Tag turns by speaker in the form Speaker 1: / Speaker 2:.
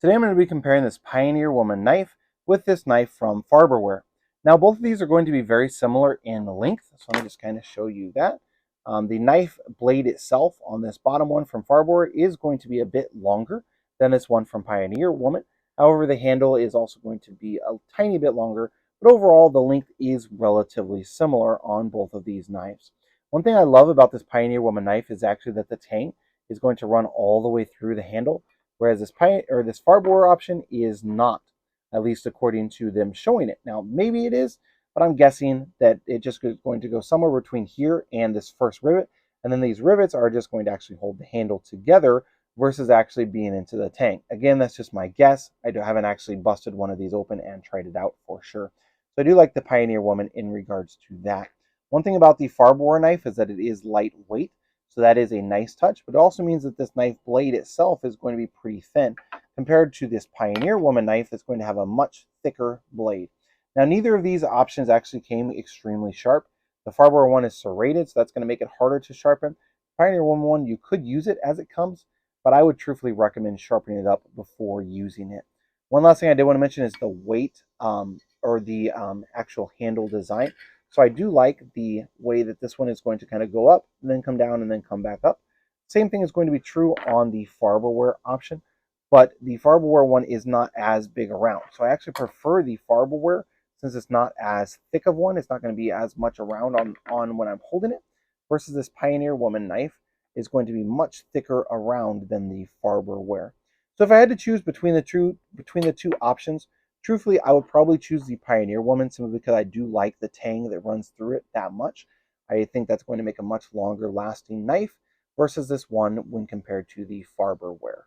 Speaker 1: Today I'm going to be comparing this Pioneer Woman knife with this knife from Farberware. Now both of these are going to be very similar in length, so let me just kind of show you that. The knife blade itself on this bottom one from Farberware is going to be a bit longer than this one from Pioneer Woman. However, the handle is also going to be a tiny bit longer, but overall the length is relatively similar on both of these knives. One thing I love about this Pioneer Woman knife is actually that the tang is going to run all the way through the handle, whereas this Farberware option is not, at least according to them showing it. Now, maybe it is, but I'm guessing that it just is going to go somewhere between here and this first rivet, and then these rivets are just going to actually hold the handle together versus actually being into the tank. Again, that's just my guess. Haven't actually busted one of these open and tried it out for sure. So I do like the Pioneer Woman in regards to that. One thing about the Farberware knife is that it is lightweight. So that is a nice touch, but it also means that this knife blade itself is going to be pretty thin compared to this Pioneer Woman knife that's going to have a much thicker blade. Now, neither of these options actually came extremely sharp. The Farberware one is serrated, so that's going to make it harder to sharpen. Pioneer Woman one, you could use it as it comes, but I would truthfully recommend sharpening it up before using it. One last thing I did want to mention is the weight or the actual handle design. So I do like the way that this one is going to kind of go up and then come down and then come back up. Same thing is going to be true on the Farberware option, but the Farberware one is not as big around. So I actually prefer the Farberware since it's not as thick of one. It's not going to be as much around on when I'm holding it, versus this Pioneer Woman knife is going to be much thicker around than the Farberware. So if I had to choose between the two options, truthfully, I would probably choose the Pioneer Woman simply because I do like the tang that runs through it that much. I think that's going to make a much longer lasting knife versus this one when compared to the Farberware.